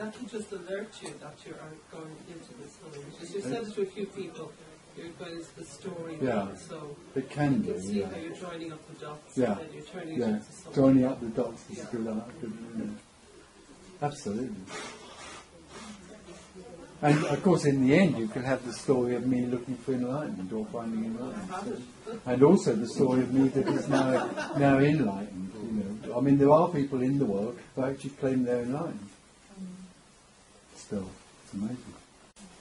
that will just alert you that you are going into this whole. Because you said it to a few people, you're going into the story. Yeah, so it can you do. can see Yeah. how you're joining up the dots. Yeah. And then you're turning it Yeah. into something. Joining up the dots is Yeah. good. Absolutely. And of course, in the end, you can have the story of me looking for enlightenment or finding enlightenment, and also the story of me that is now enlightened. You know, I mean, there are people in the world who actually claim they're enlightened. Still, it's amazing.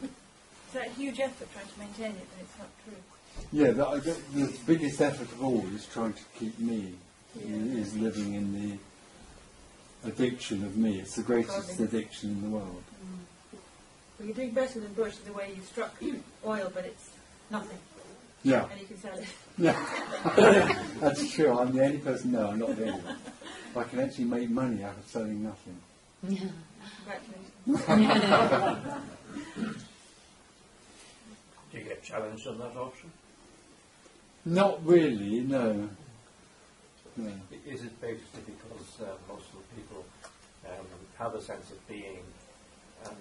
It's a huge effort trying to maintain it, but it's not true. Yeah, the biggest effort of all is trying to keep me, is living in the addiction of me. It's the greatest addiction in the world. Well, you're doing better than Bush the way you struck oil, but it's nothing. Yeah. And you can sell it. Yeah, that's true. I'm the only person. No, I'm not the only one. I can actually make money out of selling nothing. Congratulations. Do you get challenged on that option? Not really, no. Is it basically because most of the people have a sense of being and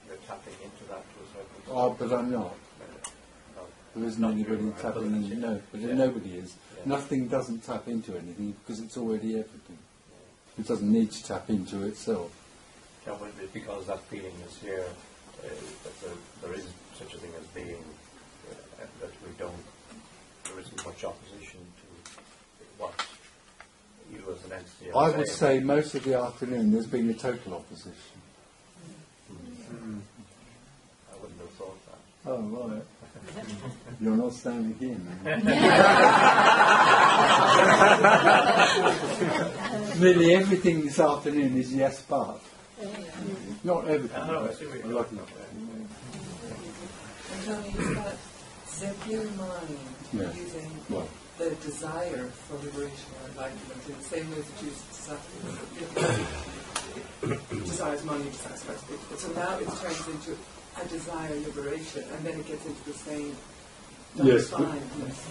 you're tapping into that to a certain extent? Oh, but I'm not. No. There isn't anybody tapping into it. No, but nobody is. Yeah. Nothing doesn't tap into anything because it's already everything. It doesn't need to tap into itself. Yeah, well, because that feeling is here, that there is such a thing as being, that there isn't much opposition to what you as an entity are I saying. would say most of the afternoon there's been a total opposition. I wouldn't have thought that. Oh, right. You're not standing here, man. Nearly everything this afternoon is yes, but. Not everything. No, I but see what a you're lot talking of about. And Tony, is that Zebulon mind using the desire for liberation or enlightenment in the same way that you desires money, desires prosperity. So now it turns into a desire liberation, and then it gets into the same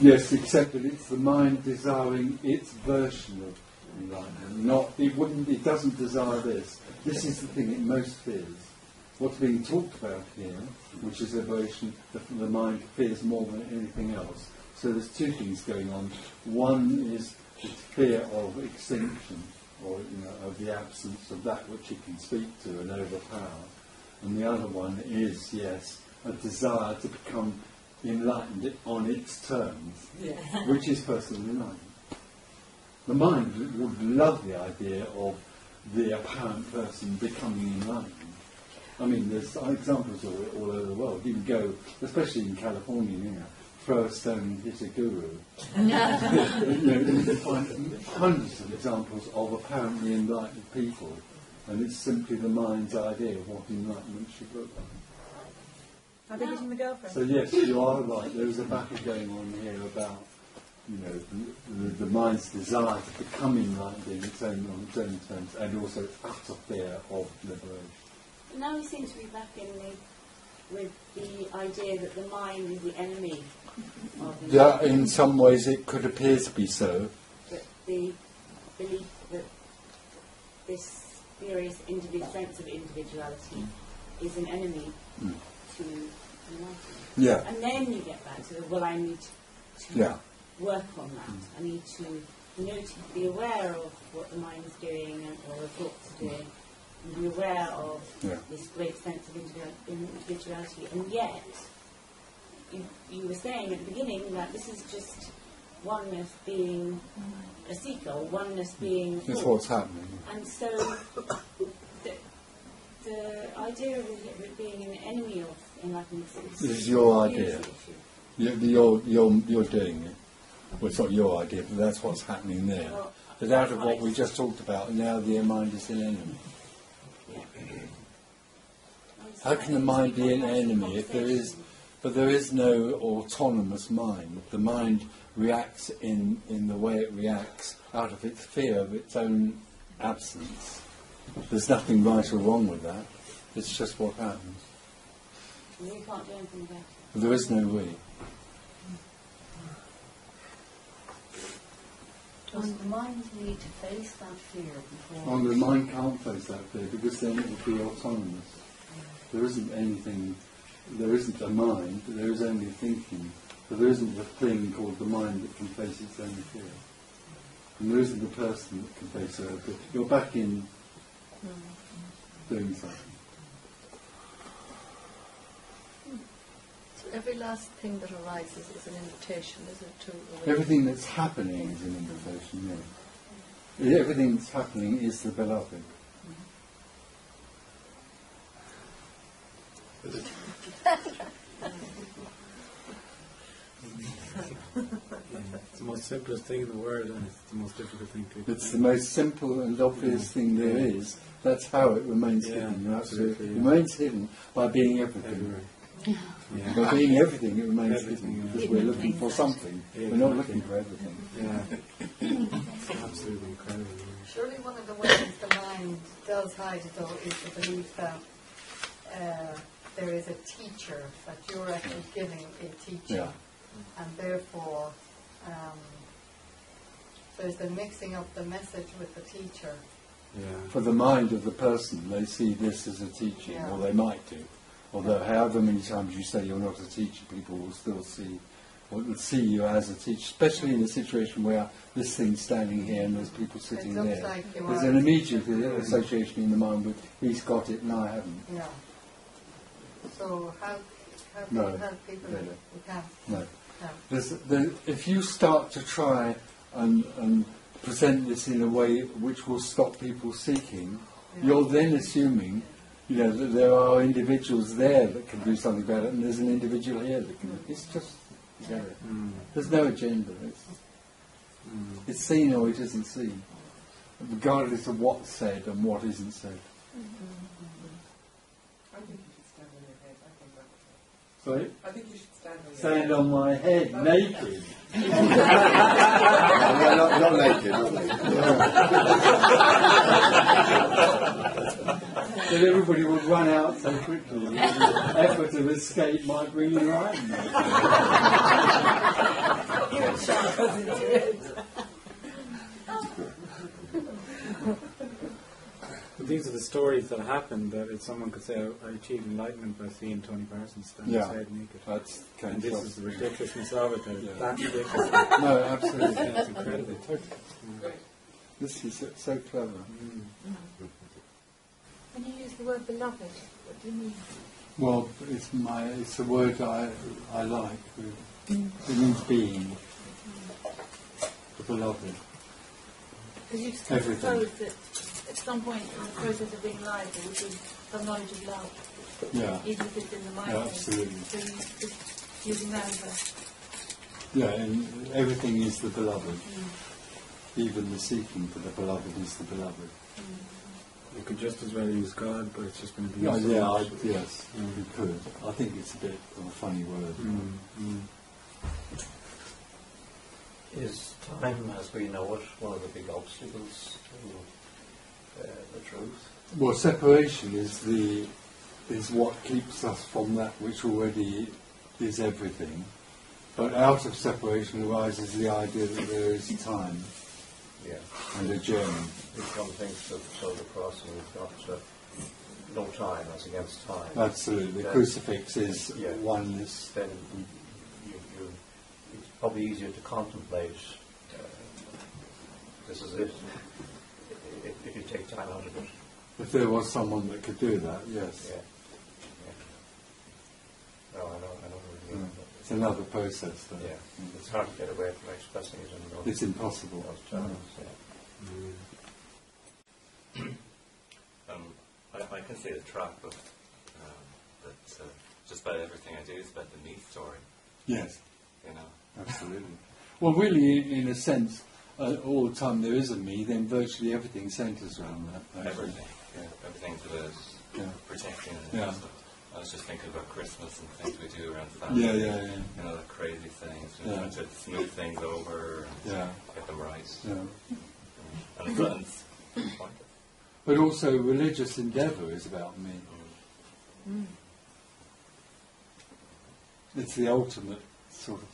yes, except that it's the mind desiring its version of enlightenment. It doesn't desire this. This is the thing it most fears. What's being talked about here, which is liberation, the mind fears more than anything else. So there's two things going on. One is its fear of extinction, or of the absence of that which it can speak to and overpower. And the other one is, yes, a desire to become enlightened on its terms, which is personal enlightenment. The mind would love the idea of the apparent person becoming enlightened. I mean, there's examples of it all over the world. You can go, especially in California, throw a stone and hit a guru. You can find hundreds of examples of apparently enlightened people, and it's simply the mind's idea of what enlightenment should look like. Are they getting the girlfriend? So yes, you are right. There is a battle going on here about, the mind's desire to become enlightened on its own terms, and also its utter fear of liberation. Now we seem to be back with the idea that the mind is the enemy of the Yeah, in some ways it could appear to be so. But the belief that this spurious sense of individuality is an enemy to enlightenment. Yeah. And then you get back to I need to work on that. I need to to be aware of what the mind's doing or the thoughts are doing, and be aware of this great sense of individuality. And yet, you were saying at the beginning that this is just oneness being a seeker, or oneness being a thought. That's what's happening. And so the idea of it being an enemy of enlightenment This is your idea. You're doing it. Well, it's not your idea, but that's what's happening there. Well, but out of what we just talked about, now the mind is an enemy. How can the mind be an enemy if there is no autonomous mind? The mind reacts in the way it reacts out of its fear of its own absence. There's nothing right or wrong with that. It's just what happens. We can't do anything about it. There is no we. Does the mind need to face that fear before? The mind can't face that fear because then it would be autonomous. There isn't anything, there isn't a mind, there is only thinking. But there isn't a thing called the mind that can face its own fear. And there isn't a person that can face their own fear. You're back in doing something. So every last thing that arises is an invitation, is it, to awaken? Everything that's happening is an invitation, yeah. Everything that's happening is the beloved. It's the most simplest thing in the world, and it's the most difficult thing to. It's the most simple and obvious thing there is. That's how it remains hidden. You're absolutely. It remains hidden by being everything. Yeah. By being everything, it remains Everything, hidden yeah. because we're looking for something. We're not looking for everything. Yeah. It's absolutely incredible. Surely one of the ways the mind does hide it, though, is the belief that there is a teacher, that you're actually giving a teaching, and therefore there's the mixing of the message with the teacher. Yeah. For the mind of the person, they see this as a teaching, or they might do. Although however many times you say you're not a teacher, people will still see, or will see you as a teacher, especially in a situation where this thing's standing here and there's people sitting there. Like there's an immediate association in the mind with, he's got it and I haven't. Yeah. So how can you help people? No. You can't. No. If you start to try and present this in a way which will stop people seeking, you're then assuming, that there are individuals there that can do something about it, and there's an individual here that can. It's just, there's no agenda. It's seen or it isn't seen, regardless of what's said and what isn't said. I think you should stand on your head. I think that's Sorry? I think you should stand on your Stand head. on my head, naked. Not naked. That everybody would run out so quickly. The effort of escape might bring you right. But these are the stories that happen, that if someone could say, I achieved enlightenment by seeing Tony Parsons stand his head naked. That's kind and of this is the ridiculousness of it, that that's ridiculous. No, absolutely. That's incredible. This is so clever. When you use the word beloved, what do you mean? Well, it's a word I like. It means being. The beloved. Because you Everything. suppose that at some point in the process of being alive there would be some knowledge of love. Yeah. Even if it's in the mind. Yeah, absolutely. So you just using that as and everything is the beloved. Even the seeking for the beloved is the beloved. You could just as well use God, but it's just going to be... Yes, you could. I think it's a bit of a funny word. Is time, as we know it, one of the big obstacles to the truth? Well, separation is what keeps us from that which already is everything. But out of separation arises the idea that there is time and a journey. If one thinks of the cross and we've got no time as against time. Absolutely. The crucifix is oneness. Then it's probably easier to contemplate this is it, if you take time out of it. If there was someone that could do that, yes. No, I know what you mean. It's another process, though. It's hard to get away from expressing it in those. It's impossible. Those terms, I can see the trap of that just about everything I do is about the me story. Yes. Absolutely. Well, really, in a sense, all the time there is a me, then virtually everything centres around that. Everything. Everything that is protecting and stuff. I was just thinking about Christmas and things we do around family. The crazy things. Trying to smooth things over and get them right. And it's pointless. But also religious endeavour is about me. It's the ultimate sort of